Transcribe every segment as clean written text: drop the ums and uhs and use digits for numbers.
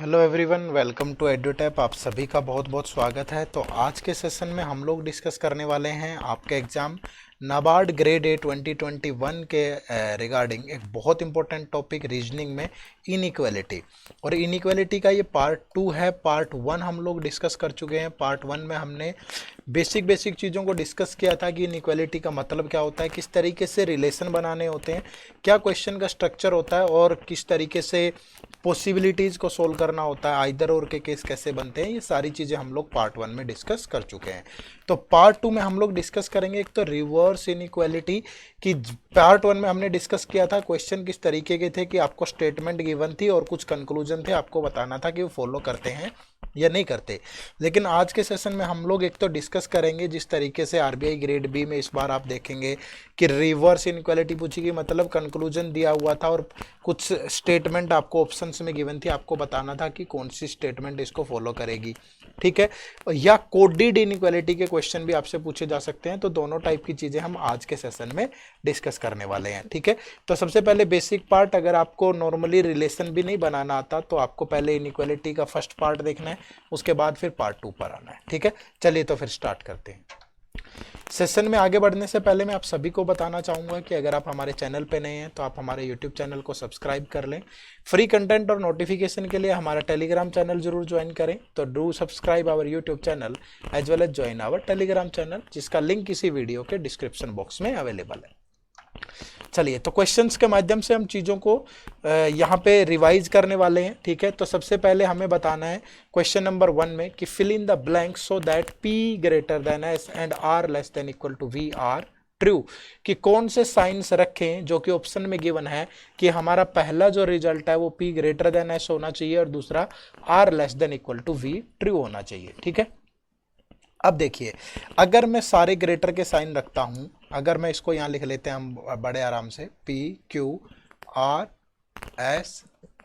Hello everyone, welcome to Edutap. आप सभी का बहुत बहुत स्वागत है। तो आज के सेशन में हम लोग डिस्कस करने वाले हैं आपके एग्ज़ाम नाबार्ड ग्रेड ए 2021 के रिगार्डिंग एक बहुत इंपॉर्टेंट टॉपिक रीजनिंग में इनइक्वालिटी। और इनइक्वालिटी का ये पार्ट 2 है। पार्ट 1 हम लोग डिस्कस कर चुके हैं। पार्ट 1 में हमने बेसिक चीज़ों को डिस्कस किया था कि इनइक्वालिटी का मतलब क्या होता है, किस तरीके से रिलेशन बनाने होते हैं, क्या क्वेश्चन का स्ट्रक्चर होता है और किस तरीके से पॉसिबिलिटीज़ को सोल्व करना होता है, आइदर और के केस कैसे बनते हैं। ये सारी चीज़ें हम लोग पार्ट 1 में डिस्कस कर चुके हैं। तो पार्ट 2 में हम लोग डिस्कस करेंगे एक तो रिवर्स इनइक्वालिटी की। पार्ट 1 में हमने डिस्कस किया था क्वेश्चन किस तरीके के थे कि आपको स्टेटमेंट गिवन थी और कुछ कंक्लूजन थे, आपको बताना था कि वो फॉलो करते हैं या नहीं करते। लेकिन आज के सेशन में हम लोग एक तो डिस्कस करेंगे जिस तरीके से आरबीआई ग्रेड बी में इस बार आप देखेंगे कि रिवर्स इनइक्वालिटी पूछी गई, मतलब कंक्लूजन दिया हुआ था और कुछ स्टेटमेंट आपको ऑप्शंस में गिवन थी, आपको बताना था कि कौन सी स्टेटमेंट इसको फॉलो करेगी, ठीक है। या कोडेड इनइक्वालिटी के क्वेश्चन भी आपसे पूछे जा सकते हैं। तो दोनों टाइप की चीज़ें हम आज के सेशन में डिस्कस करने वाले हैं, ठीक है। तो सबसे पहले बेसिक पार्ट, अगर आपको नॉर्मली रिलेशन भी नहीं बनाना आता तो आपको पहले इनइक्वालिटी का फर्स्ट पार्ट देखना है, उसके बाद फिर पार्ट 2 पर आना है, ठीक है। चलिए तो फिर स्टार्ट करते हैं। सेशन में आगे बढ़ने से पहले मैं आप सभी को बताना चाहूँगा कि अगर आप हमारे चैनल पे नए हैं तो आप हमारे यूट्यूब चैनल को सब्सक्राइब कर लें। फ्री कंटेंट और नोटिफिकेशन के लिए हमारा टेलीग्राम चैनल जरूर ज्वाइन करें। तो do subscribe our YouTube channel as well as join our Telegram channel, जिसका लिंक इसी वीडियो के डिस्क्रिप्शन बॉक्स में अवेलेबल है। चलिए तो क्वेश्चंस के माध्यम से हम चीज़ों को यहाँ पे रिवाइज करने वाले हैं, ठीक है। तो सबसे पहले हमें बताना है क्वेश्चन नंबर 1 में कि fill in the blank so that P greater than S and R less than equal to V are true. कि कौन से साइंस रखें जो कि ऑप्शन में गिवन है कि हमारा पहला जो रिजल्ट है वो P ग्रेटर देन S होना चाहिए और दूसरा R less than equal to V true होना चाहिए, ठीक है। अब देखिए, अगर मैं सारे ग्रेटर के साइन रखता हूं, अगर मैं इसको यहां लिख लेते हैं हम बड़े आराम से, P Q R S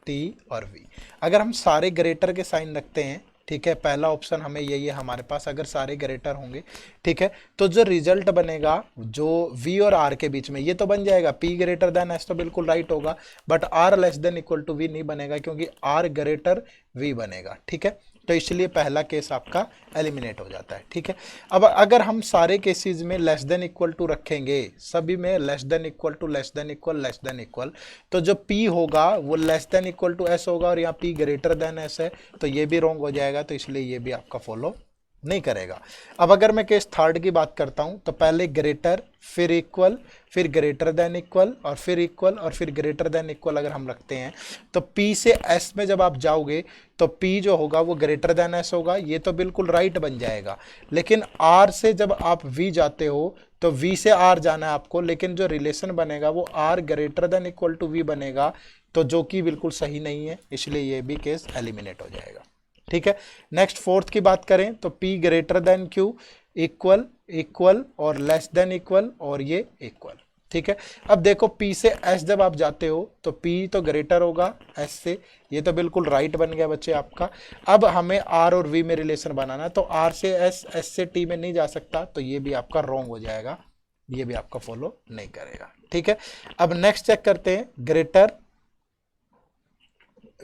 T और V। अगर हम सारे ग्रेटर के साइन रखते हैं, ठीक है, पहला ऑप्शन हमें यही है हमारे पास, अगर सारे ग्रेटर होंगे, ठीक है, तो जो रिजल्ट बनेगा जो V और R के बीच में, ये तो बन जाएगा P ग्रेटर देन S, तो बिल्कुल राइट होगा। But R less than equal to V नहीं बनेगा क्योंकि R ग्रेटर V बनेगा, ठीक है। तो इसलिए पहला केस आपका एलिमिनेट हो जाता है, ठीक है। अब अगर हम सारे केसेस में लेस देन इक्वल टू रखेंगे, सभी में less than equal to less than equal less than equal, तो जो P होगा वो less than equal to S होगा और यहाँ P ग्रेटर देन S है, तो ये भी रॉन्ग हो जाएगा। तो इसलिए ये भी आपका फॉलो नहीं करेगा। अब अगर मैं केस थर्ड की बात करता हूं, तो पहले ग्रेटर, फिर इक्वल, फिर ग्रेटर देन इक्वल और फिर इक्वल और फिर ग्रेटर देन इक्वल अगर हम रखते हैं, तो P से S में जब आप जाओगे तो P जो होगा वो ग्रेटर देन S होगा, ये तो बिल्कुल राइट बन जाएगा। लेकिन R से जब आप V जाते हो तो V से R जाना है आपको, लेकिन जो रिलेशन बनेगा वो R greater than equal to V बनेगा, तो जो कि बिल्कुल सही नहीं है, इसलिए ये भी केस एलिमिनेट हो जाएगा, ठीक है। नेक्स्ट फोर्थ की बात करें तो P greater then Q, equal, equal और लेस देन इक्वल और ये इक्वल, ठीक है। अब देखो P से S जब आप जाते हो तो P तो ग्रेटर होगा S से, ये तो बिल्कुल राइट बन गया बच्चे आपका। अब हमें R और V में रिलेशन बनाना, तो R से S, S से T में नहीं जा सकता, तो ये भी आपका रॉन्ग हो जाएगा, ये भी आपका फॉलो नहीं करेगा, ठीक है। अब नेक्स्ट चेक करते हैं ग्रेटर,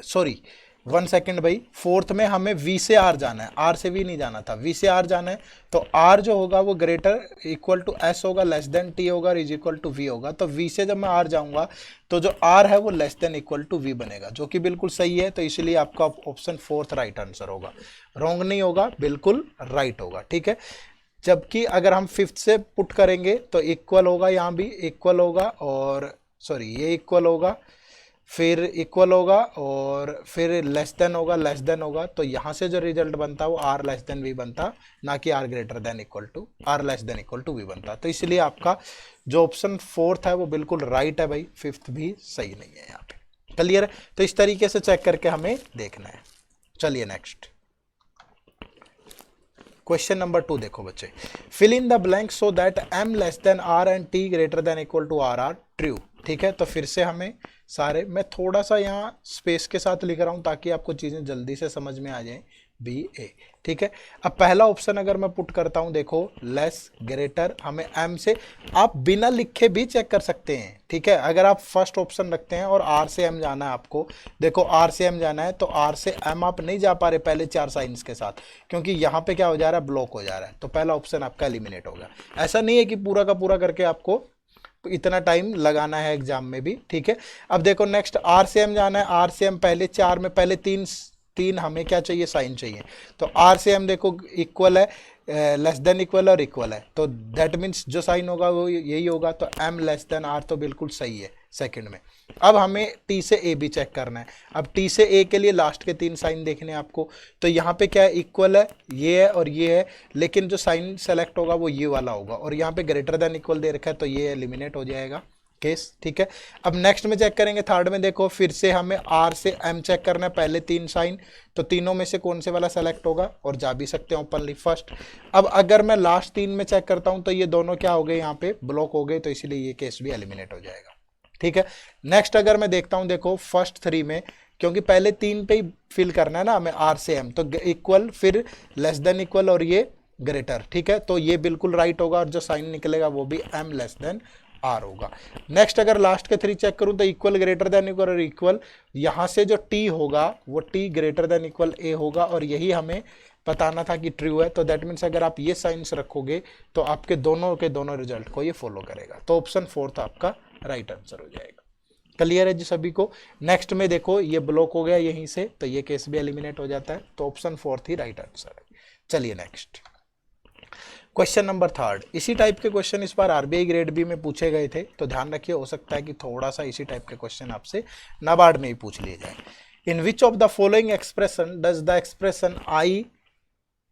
सॉरी 1 सेकेंड भाई, फोर्थ में हमें V से R जाना है, R से V नहीं जाना था, V से R जाना है। तो R जो होगा वो ग्रेटर इक्वल टू S होगा, लेस देन T होगा और इज इक्वल टू V होगा। तो V से जब मैं R जाऊंगा तो जो R है वो less than equal to V बनेगा, जो कि बिल्कुल सही है। तो इसलिए आपका ऑप्शन फोर्थ राइट आंसर होगा, रॉन्ग नहीं होगा, बिल्कुल राइट होगा, ठीक है। जबकि अगर हम फिफ्थ से पुट करेंगे तो इक्वल होगा, यहाँ भी इक्वल होगा और सॉरी ये इक्वल होगा, फिर इक्वल होगा और फिर लेस देन होगा, लेस देन होगा। तो यहाँ से जो रिजल्ट बनता है वो R लेस देन V बनता, ना कि R greater than equal to, R less than equal to V बनता। तो इसलिए आपका जो ऑप्शन फोर्थ है वो बिल्कुल राइट है भाई, फिफ्थ भी सही नहीं है यहाँ पे, क्लियर है। तो इस तरीके से चेक करके हमें देखना है। चलिए नेक्स्ट क्वेश्चन नंबर 2 देखो बच्चे, fill in the blank so that M less than R and T greater than equal to R are true, ठीक है। तो फिर से हमें सारे, मैं थोड़ा सा यहाँ स्पेस के साथ लिख रहा हूँ ताकि आपको चीज़ें जल्दी से समझ में आ जाएं, बी ए। ठीक है, अब पहला ऑप्शन अगर मैं पुट करता हूं, देखो लेस ग्रेटर, हमें एम से, आप बिना लिखे भी चेक कर सकते हैं। ठीक है, अगर आप फर्स्ट ऑप्शन रखते हैं और आर से एम जाना है आपको, देखो आर से एम जाना है तो आर से एम आप नहीं जा पा रहे पहले 4 साइंस के साथ, क्योंकि यहाँ पे क्या हो जा रहा है, ब्लॉक हो जा रहा है, तो पहला ऑप्शन आपका एलिमिनेट होगा। ऐसा नहीं है कि पूरा का पूरा करके आपको इतना टाइम लगाना है एग्जाम में भी। ठीक है, अब देखो नेक्स्ट आर से एम जाना है, आर से एम पहले 4 में पहले तीन हमें क्या चाहिए, साइन चाहिए, तो आर से एम देखो इक्वल है, लेस देन इक्वल और इक्वल है, तो दैट मीन्स जो साइन होगा वो यही होगा, तो एम लेस देन आर तो बिल्कुल सही है सेकंड में। अब हमें टी से ए भी चेक करना है। अब टी से ए के लिए लास्ट के 3 साइन देखने हैं आपको, तो यहाँ पे क्या है, इक्वल है, ये है और ये है, लेकिन जो साइन सेलेक्ट होगा वो ये वाला होगा, और यहाँ पे ग्रेटर देन इक्वल दे रखा है, तो ये एलिमिनेट हो जाएगा केस। ठीक है, अब नेक्स्ट में चेक करेंगे, थर्ड में देखो फिर से हमें आर से एम चेक करना है, पहले 3 साइन, तो तीनों में से कौन से वाला सेलेक्ट होगा, और जा भी सकते हैं ओपनली फर्स्ट। अब अगर मैं लास्ट 3 में चेक करता हूं तो ये दोनों क्या हो गए, यहाँ पे ब्लॉक हो गए, तो इसलिए ये केस भी एलिमिनेट हो जाएगा। ठीक है, नेक्स्ट अगर मैं देखता हूं, देखो फर्स्ट 3 में, क्योंकि पहले 3 पे ही फिल करना है ना हमें आर से एम, तो इक्वल फिर लेस देन इक्वल और ये ग्रेटर। ठीक है, तो ये बिल्कुल राइट होगा, और जो साइन निकलेगा वो भी एम लेस देन आर होगा। नेक्स्ट अगर लास्ट के 3 चेक करूं तो इक्वल ग्रेटर देन इक्वल और इक्वल, यहां से जो टी होगा वो टी ग्रेटर देन इक्वल ए होगा, और यही हमें बताना था कि ट्रू है, तो दैट मीन्स अगर आप ये साइंस रखोगे तो आपके दोनों के दोनों रिजल्ट को ये फॉलो करेगा, तो ऑप्शन 4 आपका राइट आंसर हो जाएगा। क्लियर है जी सभी को। नेक्स्ट में देखो ये ब्लॉक हो गया यहीं से, तो ये केस भी एलिमिनेट हो जाता है, तो ऑप्शन 4 ही राइट आंसर है। चलिए नेक्स्ट क्वेश्चन नंबर 3। इसी टाइप के क्वेश्चन इस बार आरबीआई ग्रेड बी में पूछे गए थे, तो ध्यान रखिए, हो सकता है कि थोड़ा सा इसी टाइप के क्वेश्चन आपसे नाबार्ड में ही पूछ लिए जाए। In which of the following expression does the expression I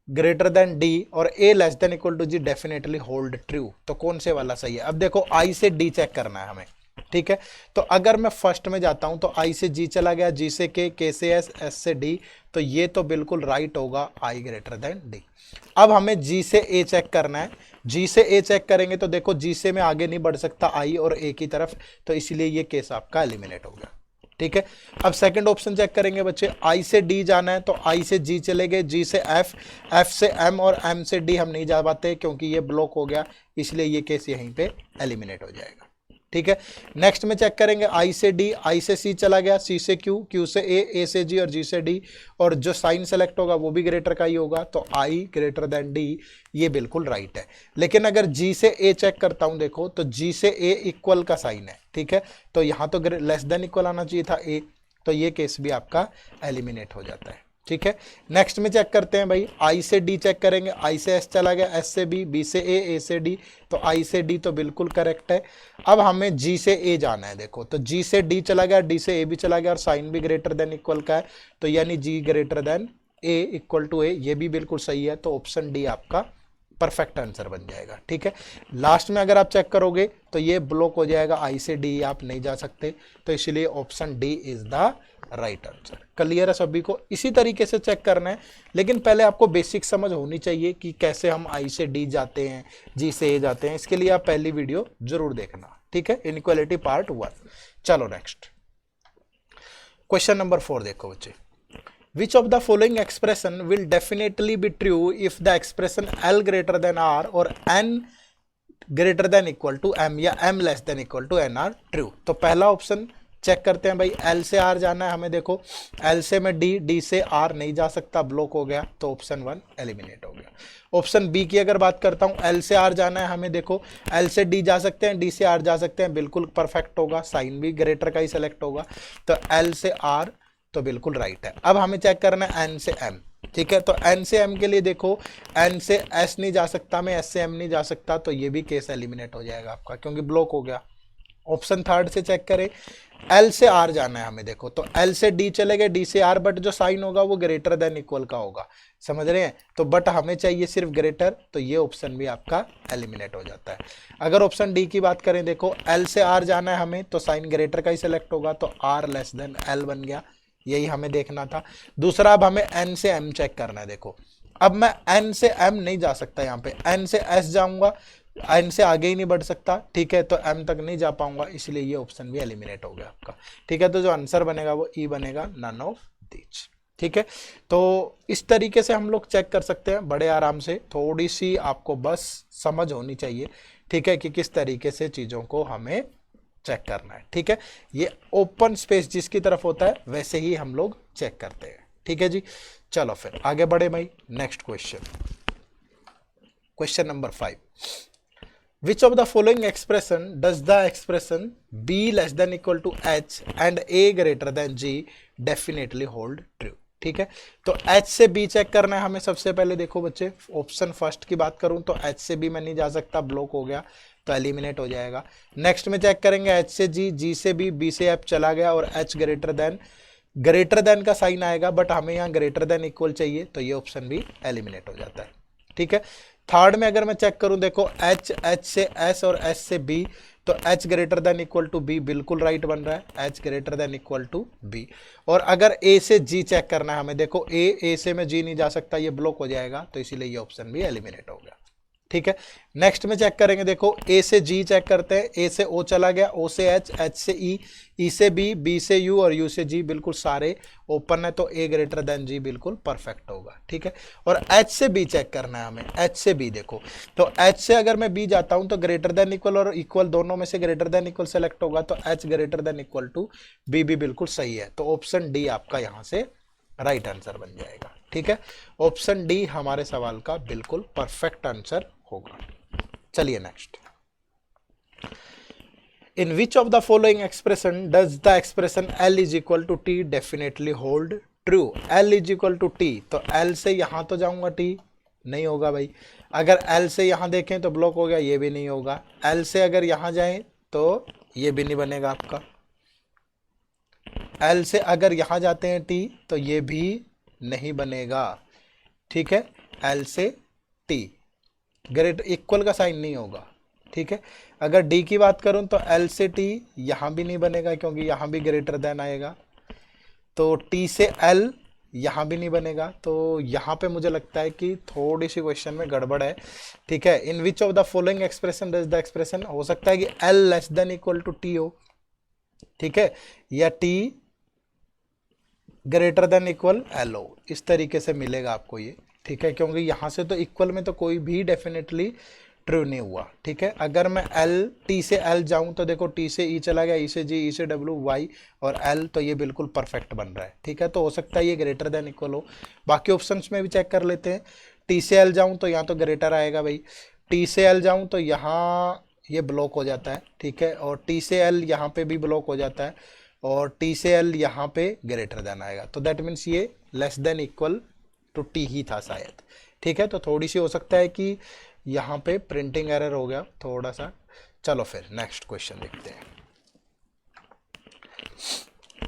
greater than D और A less than equal to G definitely hold true, तो कौन से वाला सही है। अब देखो आई से डी चेक करना है हमें। ठीक है, तो अगर मैं फर्स्ट में जाता हूं तो आई से जी चला गया, जी से के से एस, एस से डी, तो ये तो बिल्कुल राइट होगा, आई ग्रेटर देन डी। अब हमें जी से ए चेक करना है, जी से ए चेक करेंगे तो देखो जी से मैं आगे नहीं बढ़ सकता आई और ए की तरफ, तो इसलिए ये केस आपका एलिमिनेट हो गया। ठीक है, अब सेकंड ऑप्शन चेक करेंगे बच्चे, आई से डी जाना है तो आई से जी चले गए, जी से एफ, एफ से एम और एम से डी हम नहीं जा पाते क्योंकि ये ब्लॉक हो गया, इसलिए ये केस यहीं पे एलिमिनेट हो जाएगा। ठीक है, नेक्स्ट में चेक करेंगे आई से डी, आई से सी चला गया, सी से क्यू, क्यू से ए से जी और जी से डी, और जो साइन सेलेक्ट होगा वो भी ग्रेटर का ही होगा, तो आई ग्रेटर देन डी ये बिल्कुल राइट है। लेकिन अगर जी से ए चेक करता हूं देखो, तो जी से ए इक्वल का साइन है। ठीक है, तो यहां तो लेस देन इक्वल आना चाहिए था ए, तो ये केस भी आपका एलिमिनेट हो जाता है। ठीक है, नेक्स्ट में चेक करते हैं भाई, आई से डी चेक करेंगे, आई से एस चला गया, एस से बी, बी से ए से डी, तो आई से डी तो बिल्कुल करेक्ट है। अब हमें जी से ए जाना है, देखो तो जी से डी चला गया, डी से ए भी चला गया और साइन भी ग्रेटर देन इक्वल का है, तो यानी G greater than A equal to A, ये भी बिल्कुल सही है, तो ऑप्शन डी आपका परफेक्ट आंसर बन जाएगा। ठीक है, लास्ट में अगर आप चेक करोगे तो ये ब्लॉक हो जाएगा, आई से डी आप नहीं जा सकते, तो इसलिए option D is the right answer. Clear है सभी को। इसी तरीके से चेक करना है, लेकिन पहले आपको बेसिक समझ होनी चाहिए कि कैसे हम आई से डी जाते हैं, जी से ए जाते हैं, इसके लिए आप पहली वीडियो जरूर देखना। ठीक है, इनइक्वालिटी पार्ट 1। चलो नेक्स्ट क्वेश्चन नंबर 4 देखो बच्चे, which of the following expression will definitely be true if the expression L greater than R or N greater than equal to M या M less than equal to N are true। तो पहला option check करते हैं भाई, L से R जाना है हमें, देखो L से मैं D, D से R नहीं जा सकता, ब्लॉक हो गया, तो ऑप्शन 1 एलिमिनेट हो गया। ऑप्शन बी की अगर बात करता हूं, L से R जाना है हमें, देखो L से D जा सकते हैं, D से R जा सकते हैं, बिल्कुल परफेक्ट होगा, साइन भी ग्रेटर का ही सेलेक्ट होगा, तो L से R तो बिल्कुल राइट है। अब हमें चेक करना है एन से एम। ठीक है, तो एन से एम के लिए देखो, एन से एस नहीं जा सकता मैं, एस से एम नहीं जा सकता, तो ये भी केस एलिमिनेट हो जाएगा आपका क्योंकि ब्लॉक हो गया। ऑप्शन थर्ड से चेक करें, एल से आर जाना है हमें, देखो तो एल से डी चले गए, डी से आर, बट जो साइन होगा वो ग्रेटर देन इक्वल का होगा, समझ रहे हैं, तो बट हमें चाहिए सिर्फ ग्रेटर, तो ये ऑप्शन भी आपका एलिमिनेट हो जाता है। अगर ऑप्शन डी की बात करें, देखो एल से आर जाना है हमें, तो साइन ग्रेटर का ही सिलेक्ट होगा, तो आर लेस देन एल बन गया, यही हमें देखना था। दूसरा, अब हमें एन से एम चेक करना है, देखो अब मैं एन से एम नहीं जा सकता, यहाँ पे एन से एस जाऊंगा, एन से आगे ही नहीं बढ़ सकता, ठीक है, तो एम तक नहीं जा पाऊंगा, इसलिए ये ऑप्शन भी एलिमिनेट हो गया आपका। ठीक है, तो जो आंसर बनेगा वो ई बनेगा, नन ऑफ दीज। ठीक है, तो इस तरीके से हम लोग चेक कर सकते हैं बड़े आराम से। थोड़ी सी आपको बस समझ होनी चाहिए, ठीक है, कि किस तरीके से चीज़ों को हमें चेक करना है। ठीक है, ये ओपन स्पेस जिसकी तरफ होता है वैसे ही हम लोग चेक करते हैं। ठीक है जी, चलो फिर आगे बढ़े भाई। Next question, question number 5, which of the following expression does the expression b less than equal to h and a greater than g definitely hold true। ठीक है, तो h से b चेक करना है हमें। सबसे पहले देखो बच्चे, ऑप्शन फर्स्ट की बात करूं तो h से b मैं नहीं जा सकता, ब्लॉक हो गया तो एलिमिनेट हो जाएगा। नेक्स्ट में चेक करेंगे h से g, g से b से f चला गया और h ग्रेटर देन का साइन आएगा, बट हमें यहाँ ग्रेटर देन इक्वल चाहिए तो ये ऑप्शन भी एलिमिनेट हो जाता है। ठीक है, थर्ड में अगर मैं चेक करूं, देखो h से s और s से b, तो h greater than equal to b बिल्कुल राइट बन रहा है, h greater than equal to b। और अगर a से g चेक करना है हमें, देखो a से मैं g नहीं जा सकता, ये ब्लॉक हो जाएगा, तो इसीलिए ये ऑप्शन भी एलिमिनेट हो गया। ठीक है, नेक्स्ट में चेक करेंगे, देखो a से g चेक करते हैं, a से o चला गया, o से h, h से e, e से b, b से u और u से g बिल्कुल सारे ओपन है, तो a ग्रेटर देन g बिल्कुल परफेक्ट होगा। ठीक है, और h से b चेक करना है हमें, h से b देखो, तो h से अगर मैं b जाता हूं तो ग्रेटर देन इक्वल और इक्वल दोनों में से ग्रेटर देन इक्वल सेलेक्ट होगा, तो h greater than equal to b भी बिल्कुल सही है, तो ऑप्शन डी आपका यहां से राइट आंसर बन जाएगा। ठीक है, ऑप्शन डी हमारे सवाल का बिल्कुल परफेक्ट आंसर होगा। चलिए next, in which of the following expression does the expression L is equal to T definitely hold true. L is equal to T, तो L से यहां तो जाऊंगा, टी नहीं होगा भाई। अगर L से यहां देखें तो ब्लॉक हो गया, ये भी नहीं होगा। L से अगर यहां जाएं तो ये भी नहीं बनेगा आपका। L से अगर यहां जाते हैं टी तो ये भी नहीं बनेगा। ठीक है, L से टी ग्रेट इक्वल का साइन नहीं होगा। ठीक है, अगर डी की बात करूं तो एल से टी यहां भी नहीं बनेगा, क्योंकि यहां भी ग्रेटर देन आएगा, तो टी से एल यहां भी नहीं बनेगा। तो यहां पे मुझे लगता है कि थोड़ी सी क्वेश्चन में गड़बड़ है। ठीक है, in which of the following expression does the expression, हो सकता है कि L less than equal to T हो, ठीक है, या T greater than equal L हो, इस तरीके से मिलेगा आपको ये। ठीक है, क्योंकि यहां से तो इक्वल में तो कोई भी डेफिनेटली ट्रू नहीं हुआ। ठीक है, अगर मैं एल टी से एल जाऊं तो देखो टी से ई चला गया, ई से जी, ई से डब्ल्यू, वाई और एल, तो ये बिल्कुल परफेक्ट बन रहा है। ठीक है, तो हो सकता है ये ग्रेटर देन इक्वल हो। बाकी ऑप्शंस में भी चेक कर लेते हैं। टी से एल जाऊं तो यहाँ तो ग्रेटर आएगा भाई, टी से एल जाऊं तो यहाँ ये ब्लॉक हो जाता है। ठीक है, और टी से एल यहाँ पे भी ब्लॉक हो जाता है, और टी से एल यहाँ पे ग्रेटर देन आएगा, तो दैट मीन्स ये less than equal to T ही था शायद। ठीक है, तो थोड़ी सी हो सकता है कि यहाँ पे प्रिंटिंग एरर हो गया थोड़ा सा। चलो फिर नेक्स्ट क्वेश्चन देखते हैं।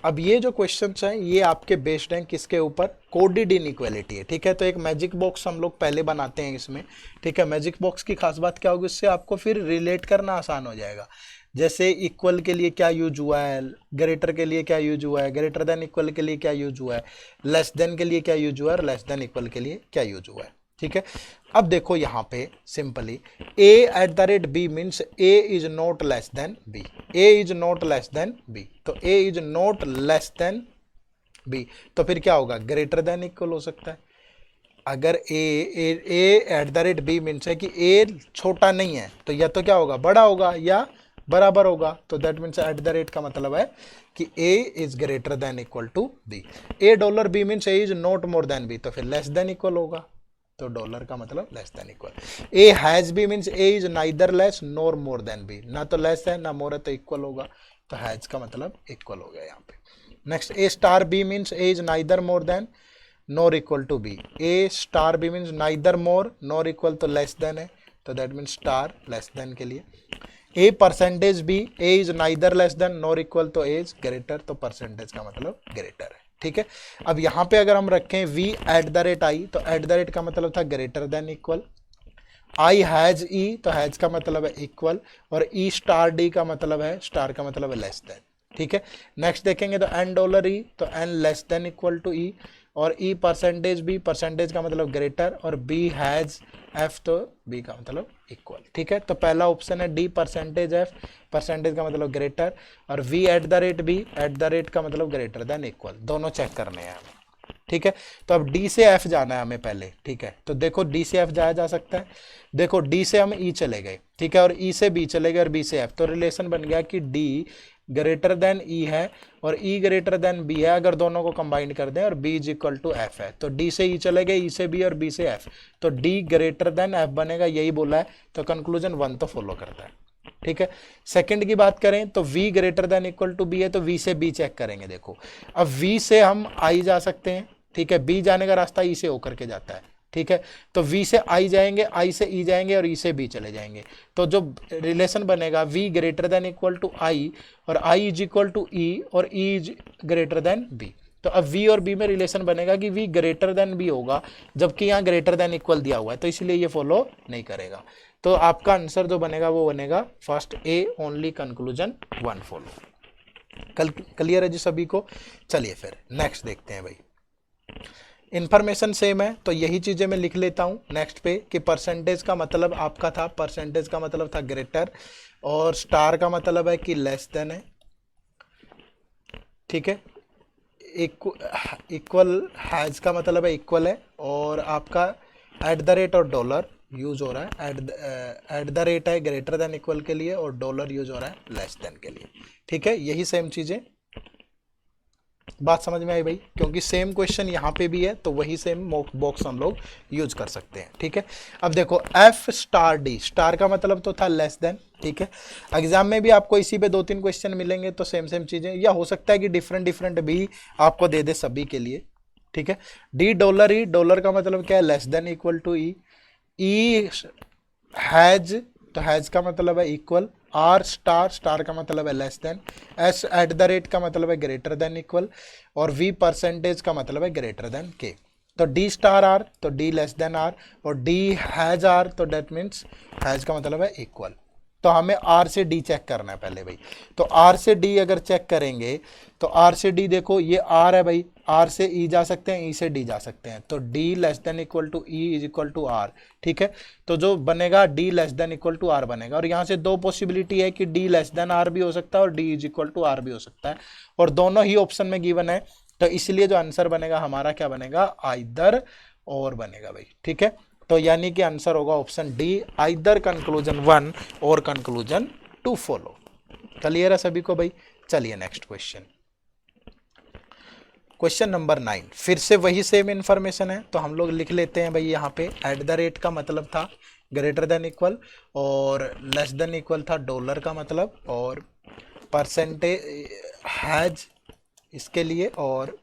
अब ये जो क्वेश्चन हैं ये आपके बेस्ड हैं किसके ऊपर, कोडेड इनइक्वालिटी है। ठीक है, तो एक मैजिक बॉक्स हम लोग पहले बनाते हैं इसमें। ठीक है, मैजिक बॉक्स की खास बात क्या होगी, इससे आपको फिर रिलेट करना आसान हो जाएगा। जैसे इक्वल के लिए क्या यूज हुआ है, ग्रेटर के लिए क्या यूज हुआ है, ग्रेटर देन इक्वल के लिए क्या यूज हुआ है, लेस देन के लिए क्या यूज हुआ है, और लेस देन इक्वल के लिए क्या यूज हुआ है। ठीक है, अब देखो यहाँ पे simply a eight the rate b means a is not less than b, a is not less than b, तो a is not less than b, तो फिर क्या होगा, ग्रेटर देन इक्वल हो सकता है। अगर a eight the rate b means है कि a छोटा नहीं है, तो या तो क्या होगा, बड़ा होगा या बराबर होगा, तो that means at the rate का मतलब है कि a is greater than equal to b। a dollar b means a is not more than b, तो फिर लेस देन इक्वल होगा, तो डॉलर का मतलब less than equal. a has B means a is neither less nor more than b, ना तो less है ना मोर है, तो इक्वल होगा, तो हैज का मतलब इक्वल हो गया यहाँ पे। Next a star b means a is neither more than nor equal to b, a star b means neither more nor equal, तो लेस देन है, तो that means star less than के लिए। a percentage b, a is neither less than nor equal, तो a is greater, तो percentage का मतलब greater है। ठीक है, अब यहाँ पे अगर हम रखें v eight the rate I, तो एट द रेट का मतलब था greater than equal, i has e, तो हैज का मतलब है इक्वल, और e स्टार d का मतलब है, स्टार का मतलब है लेस देन। ठीक है, नेक्स्ट देखेंगे तो n डॉलर e, तो n less than equal to e, और e परसेंटेज b, परसेंटेज का मतलब ग्रेटर, और b हैज f, तो b का मतलब इक्वल। ठीक है, तो पहला ऑप्शन है d परसेंटेज f, परसेंटेज का मतलब ग्रेटर, और v eight the rate b, eight the rate का मतलब ग्रेटर देन इक्वल, दोनों चेक करने हैं हमें। ठीक है। तो अब डी से एफ जाना है हमें पहले, ठीक है। तो देखो डी से एफ जाया जा सकता है, देखो डी से हम ई चले गए, ठीक है, और ई से बी चले गए और बी से एफ, तो रिलेशन बन गया कि डी ग्रेटर देन ई है और ई ग्रेटर देन बी है, अगर दोनों को कंबाइन कर दें, और B is equal to F है। तो डी से ई चले गए, ई से बी और बी से एफ, तो डी ग्रेटर देन एफ बनेगा, यही बोला है, तो कंक्लूजन 1 तो फॉलो करता है, ठीक है। सेकंड की बात करें तो v greater than equal to B है, तो v से b चेक करेंगे। देखो अब v से हम i जा सकते हैं, ठीक है, b जाने का रास्ता e से होकर के जाता है, ठीक है। तो v से i जाएंगे, i से e जाएंगे और e से b चले जाएंगे, तो जो रिलेशन बनेगा v greater than equal to i और i is equal to e और e is greater than b। तो अब v और b में रिलेशन बनेगा कि v ग्रेटर देन b होगा, जबकि यहाँ ग्रेटर देन इक्वल दिया हुआ है, तो इसलिए ये फॉलो नहीं करेगा। तो आपका आंसर जो बनेगा वो बनेगा first A, only conclusion 1 follow. Clear है जी सभी को। चलिए फिर नेक्स्ट देखते हैं भाई। इंफॉर्मेशन सेम है तो यही चीजें मैं लिख लेता हूं नेक्स्ट पे कि परसेंटेज का मतलब आपका था, परसेंटेज का मतलब था ग्रेटर, और स्टार का मतलब है कि लेस देन है, ठीक है। इक्वल हैज का मतलब है इक्वल है, और आपका एट द रेट और डॉलर यूज हो रहा है, एट द रेट है ग्रेटर देन इक्वल के लिए और डॉलर यूज हो रहा है लेस देन के लिए, ठीक है। यही सेम चीजें, बात समझ में आई भाई, क्योंकि सेम क्वेश्चन यहाँ पे भी है तो वही सेम बॉक्स हम लोग यूज कर सकते हैं, ठीक है। अब देखो एफ स्टार डी, स्टार का मतलब तो था लेस देन, ठीक है। एग्जाम में भी आपको इसी पे 2-3 क्वेश्चन मिलेंगे, तो सेम चीजें, या हो सकता है कि डिफरेंट भी आपको दे दे सभी के लिए, ठीक है। डी डॉलर, ई डॉलर का मतलब क्या है, less than equal to E. E has, तो हैज का मतलब है इक्वल। आर स्टार, स्टार का मतलब है less then. S eight the rate का मतलब है ग्रेटर देन इक्वल, और वी परसेंटेज का मतलब है ग्रेटर देन के। तो डी स्टार आर, तो डी लेस देन आर, और डी हैज आर, तो डेट मीन्स हैज का मतलब है इक्वल। तो हमें आर से डी चेक करना है पहले भाई। तो आर से डी अगर चेक करेंगे तो आर से डी, देखो ये आर है भाई, आर से ई जा सकते हैं, ई से डी जा सकते हैं, तो D less than equal to E is equal to R, ठीक है। तो जो बनेगा D less than equal to R बनेगा, और यहाँ से 2 पॉसिबिलिटी है कि डी लेस देन आर भी हो सकता है और D is equal to R भी हो सकता है, और दोनों ही ऑप्शन में गिवन है, तो इसलिए जो आंसर बनेगा हमारा क्या बनेगा, आइदर और बनेगा भाई, ठीक है। तो यानी कि आंसर होगा ऑप्शन डी, आइदर कंक्लूजन 1 और कंक्लूजन 2 फॉलो। क्लियर है सभी को भाई। चलिए नेक्स्ट क्वेश्चन, क्वेश्चन नंबर 9, फिर से वही सेम इंफॉर्मेशन है, तो हम लोग लिख लेते हैं भाई यहाँ पे। एट द रेट का मतलब था ग्रेटर देन इक्वल, और लेस देन इक्वल था डॉलर का मतलब, और परसेंटेज हैज इसके लिए, और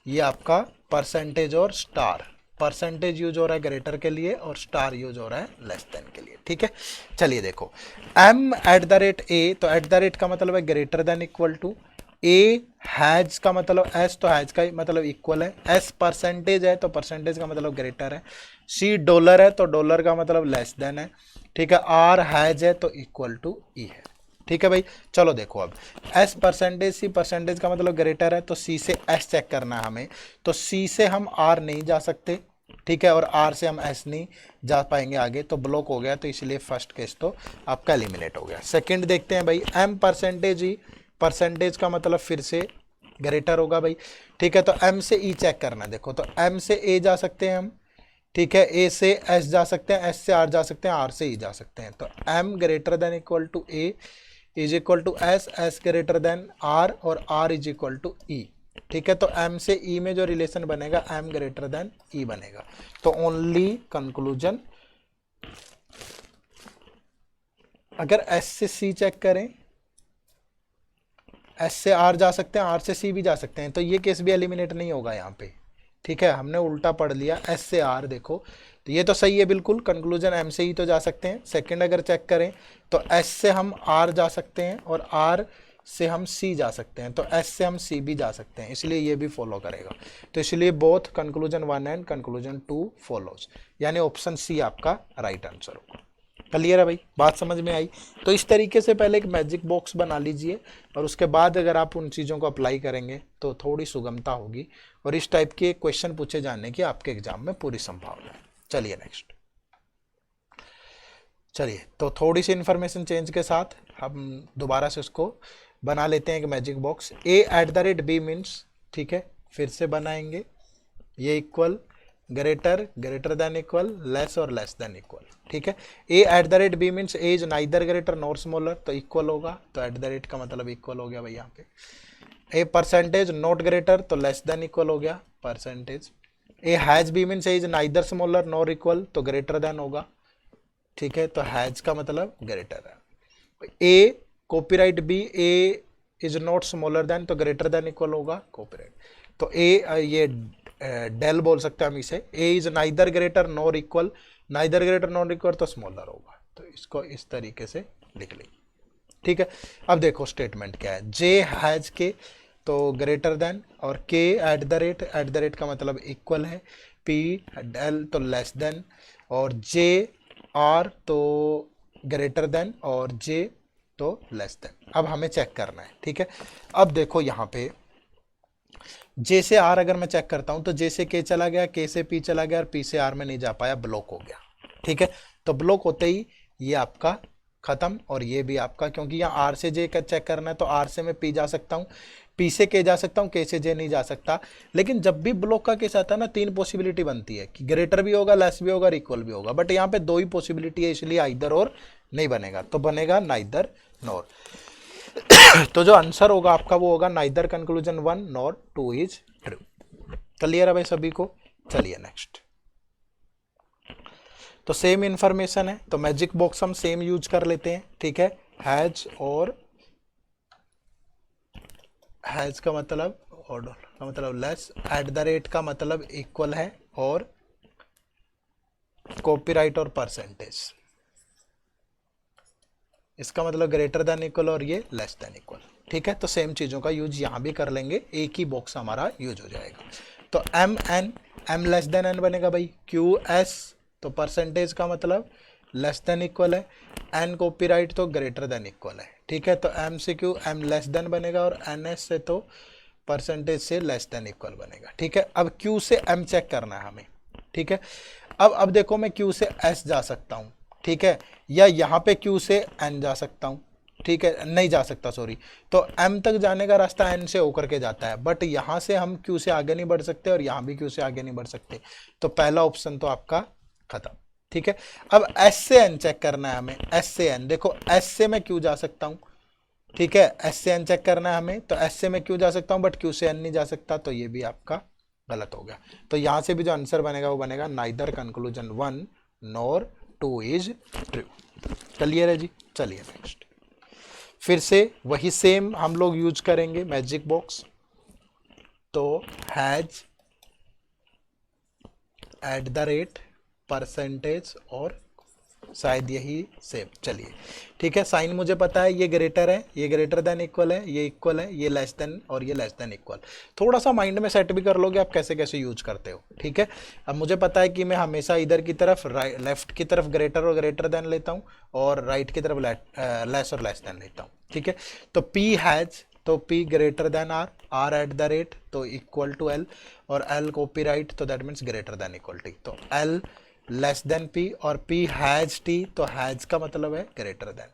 ये आपका परसेंटेज और स्टार, परसेंटेज यूज हो रहा है ग्रेटर के लिए और स्टार यूज हो रहा है लेस देन के लिए, ठीक है। चलिए देखो M at the rate A, तो एट द रेट का मतलब है greater than equal to. A has का मतलब एस, तो हैज का मतलब इक्वल है। एस परसेंटेज है तो परसेंटेज का मतलब ग्रेटर है। सी डॉलर है तो डॉलर का मतलब लेस देन है, ठीक है। आर हैज है तो इक्वल टू ई है, ठीक है भाई। चलो देखो अब एस परसेंटेज, सी परसेंटेज का मतलब ग्रेटर है, तो सी से एस चेक करना है हमें, तो सी से हम आर नहीं जा सकते, ठीक है, और आर से हम एस नहीं जा पाएंगे आगे, तो ब्लॉक हो गया, तो इसलिए फर्स्ट केस तो आपका एलिमिनेट हो गया। सेकंड देखते हैं भाई, एम परसेंटेज ई, परसेंटेज का मतलब फिर से ग्रेटर होगा भाई, ठीक है। तो एम से ई चेक करना, देखो तो एम से ए जा सकते हैं हम, ठीक है, ए से एस जा सकते हैं, एस से आर जा सकते हैं, आर से ई जा सकते हैं, तो M greater than equal to A is equal to S, S greater than R, और R is equal to E, ठीक है। तो एम से ई में जो रिलेशन बनेगा एम ग्रेटर देन ई बनेगा, तो ओनली कंक्लूजन। अगर एस से सी चेक करें, एस से आर जा सकते हैं, आर से सी भी जा सकते हैं, तो ये केस भी एलिमिनेट नहीं होगा यहाँ पे, ठीक है। हमने उल्टा पढ़ लिया, एस से आर, देखो तो ये तो सही है बिल्कुल, कंक्लूजन एम से ही तो जा सकते हैं। सेकंड अगर चेक करें तो एस से हम आर जा सकते हैं और आर से हम सी जा सकते हैं, तो एस से हम सी भी जा सकते हैं, इसलिए ये भी फॉलो करेगा। तो इसलिए both conclusion 1 and conclusion 2 follows, यानी ऑप्शन सी आपका राइट आंसर होगा। क्लियर है भाई, बात समझ में आई। तो इस तरीके से पहले एक मैजिक बॉक्स बना लीजिए, और उसके बाद अगर आप उन चीज़ों को अप्लाई करेंगे तो थोड़ी सुगमता होगी, और इस टाइप के क्वेश्चन पूछे जाने की आपके एग्जाम में पूरी संभावना है। चलिए नेक्स्ट, चलिए तो थोड़ी सी इन्फॉर्मेशन चेंज के साथ हम दोबारा से उसको बना लेते हैं एक magic box. A at the rate B means, ठीक है, फिर से बनाएंगे, ये equal, greater, greater than equal, less और लेस देन इक्वल, ठीक है। A at the rate B means A is neither greater nor smaller, तो इक्वल होगा, तो एट द रेट का मतलब इक्वल हो गया भाई यहाँ पे। ए परसेंटेज नॉट ग्रेटर, तो लेस देन इक्वल हो गया percentage. A has B means A is neither smaller nor equal, तो ग्रेटर देन होगा, ठीक है, तो हैज का मतलब ग्रेटर है। A copyright B, A is not smaller than, तो ग्रेटर देन इक्वल होगा कॉपीराइट, तो ए ये डेल बोल सकते हैं हम इसे। A is neither greater nor equal, neither greater nor equal तो स्मॉलर होगा, तो इसको इस तरीके से लिख लेंगे, ठीक है। अब देखो स्टेटमेंट क्या है, जे हैज के तो ग्रेटर देन, और के एट द रेट का मतलब इक्वल है, पी डेल तो लेस देन, और जे आर तो ग्रेटर देन, और जे तो लेस देन। अब हमें चेक करना है, ठीक है। अब देखो यहाँ पे जे से आर अगर मैं चेक करता हूं तो जे से के चला गया, के से पी चला गया, और पी से आर में नहीं जा पाया, ब्लॉक हो गया, ठीक है। तो ब्लॉक होते ही ये आपका खत्म, और ये भी आपका, क्योंकि यहाँ आर से जे का चेक करना है तो आर से मैं पी जा सकता हूँ, पी से के जा सकता हूँ, के से जे नहीं जा सकता। लेकिन जब भी ब्लॉक का केस आता है ना, तीन पॉसिबिलिटी बनती है कि ग्रेटर भी होगा, लेस भी होगा और इक्वल भी होगा, बट यहाँ पे दो ही पॉसिबिलिटी है, इसलिए आइदर और नहीं बनेगा, तो बनेगा नाइदर नॉर। तो जो आंसर होगा आपका वो होगा neither conclusion 1 nor 2 is true. Clear है भाई सभी को? चलिए नेक्स्ट। तो सेम इंफॉर्मेशन है, तो मैजिक बॉक्स हम सेम यूज कर लेते हैं, ठीक है। हैज और हैज का मतलब ऑर्डर का मतलब लेस, एट द रेट का मतलब इक्वल है, और कॉपीराइट और परसेंटेज इसका मतलब ग्रेटर देन इक्वल और ये लेस देन इक्वल, ठीक है। तो सेम चीज़ों का यूज यहाँ भी कर लेंगे, एक ही बॉक्स हमारा यूज हो जाएगा। तो M N, M less than N बनेगा भाई, क्यू एस तो परसेंटेज का मतलब लेस देन इक्वल है, एन कॉपीराइट तो ग्रेटर देन इक्वल है, ठीक है। तो एम से क्यू एम लेस देन बनेगा, और एन एस से तो परसेंटेज से लेस देन इक्वल बनेगा, ठीक है। अब क्यू से एम चेक करना है हमें, ठीक है। अब देखो मैं क्यू से एस जा सकता हूँ, ठीक है, या यहाँ पे क्यू से एन जा सकता हूँ, ठीक है, नहीं जा सकता सॉरी। तो एम तक जाने का रास्ता एन से होकर के जाता है, बट यहाँ से हम क्यू से आगे नहीं बढ़ सकते, और यहाँ भी क्यू से आगे नहीं बढ़ सकते, तो पहला ऑप्शन तो आपका खत्म, ठीक है। अब एस से एन चेक करना है हमें, एस से एन, देखो एस से मैं क्यू जा सकता हूँ, ठीक है, एस से एन चेक करना है हमें, तो एस से मैं क्यू जा सकता हूँ बट क्यू से एन नहीं जा सकता, तो ये भी आपका गलत हो गया। तो यहाँ से भी जो आंसर बनेगा वो बनेगा neither conclusion 1 nor 2 is true. Clear है जी? चलिए नेक्स्ट। फिर से वही सेम हम लोग यूज करेंगे मैजिक बॉक्स, तो has, eight the rate, percentage, और शायद यही सेम, चलिए ठीक है। साइन मुझे पता है, ये ग्रेटर है, ये ग्रेटर देन इक्वल है, ये इक्वल है, ये लेस देन, और ये लेस देन इक्वल। थोड़ा सा माइंड में सेट भी कर लोगे आप कैसे कैसे यूज करते हो, ठीक है। अब मुझे पता है कि मैं हमेशा इधर की तरफ लेफ्ट की तरफ ग्रेटर और ग्रेटर देन लेता हूँ, और राइट की तरफ लेस और लेस देन लेता हूँ, ठीक है। तो पी हैज, तो P greater then R, R eight the rate तो इक्वल टू L, और L कॉपीराइट तो that means greater than equal T, तो L लेस देन P, और P हैज T तो हैज का मतलब है ग्रेटर देन,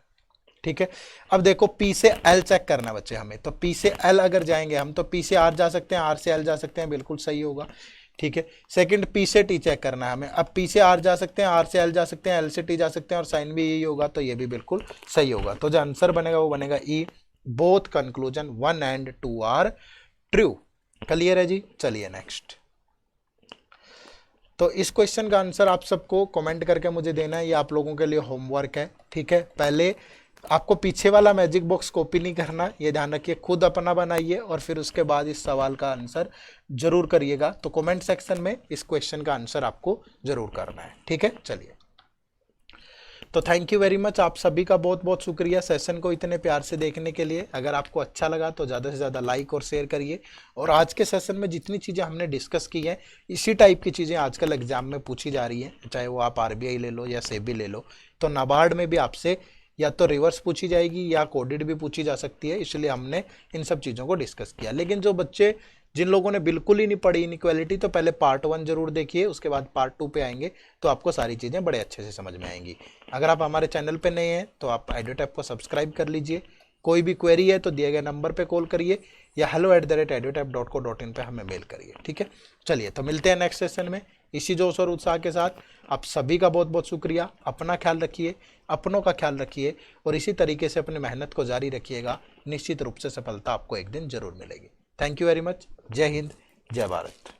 ठीक है। अब देखो P से L चेक करना है बच्चे हमें, तो P से L अगर जाएंगे हम तो P से R जा सकते हैं, R से L जा सकते हैं, बिल्कुल सही होगा, ठीक है। सेकंड P से T चेक करना है हमें, अब P से R जा सकते हैं, R से L जा सकते हैं, L से T जा सकते हैं, और साइन भी यही होगा, तो ये भी बिल्कुल सही होगा। तो जो आंसर बनेगा वो बनेगा E, both conclusion 1 and 2 are true. Clear है जी? चलिए नेक्स्ट। तो इस क्वेश्चन का आंसर आप सबको कमेंट करके मुझे देना है, ये आप लोगों के लिए होमवर्क है, ठीक है। पहले आपको पीछे वाला मैजिक बॉक्स कॉपी नहीं करना, ये ध्यान रखिए, खुद अपना बनाइए, और फिर उसके बाद इस सवाल का आंसर जरूर करिएगा। तो कमेंट सेक्शन में इस क्वेश्चन का आंसर आपको जरूर करना है, ठीक है। चलिए, तो थैंक यू वेरी मच, आप सभी का बहुत बहुत शुक्रिया सेशन को इतने प्यार से देखने के लिए। अगर आपको अच्छा लगा तो ज़्यादा से ज़्यादा लाइक और शेयर करिए, और आज के सेशन में जितनी चीज़ें हमने डिस्कस की हैं, इसी टाइप की चीज़ें आजकल एग्जाम में पूछी जा रही हैं, चाहे वो आप RBI ले लो या सेबी ले लो, तो नाबार्ड में भी आपसे या तो रिवर्स पूछी जाएगी या कोडेड भी पूछी जा सकती है, इसलिए हमने इन सब चीज़ों को डिस्कस किया। लेकिन जो बच्चे जिन लोगों ने बिल्कुल ही नहीं पढ़ी इनइक्वालिटी, तो पहले पार्ट 1 जरूर देखिए, उसके बाद पार्ट 2 पे आएंगे, तो आपको सारी चीज़ें बड़े अच्छे से समझ में आएंगी। अगर आप हमारे चैनल पे नए हैं तो आप एडुटैप को सब्सक्राइब कर लीजिए। कोई भी क्वेरी है तो दिए गए नंबर पे कॉल करिए, या hello@edutap.co.in पे हमें मेल करिए। ठीक है, चलिए तो मिलते हैं नेक्स्ट सेशन में इसी जोश और उत्साह के साथ। आप सभी का बहुत बहुत शुक्रिया। अपना ख्याल रखिए, अपनों का ख्याल रखिए और इसी तरीके से अपनी मेहनत को जारी रखिएगा। निश्चित रूप से सफलता आपको एक दिन जरूर मिलेगी। Thank you very much. जय हिंद, जय भारत।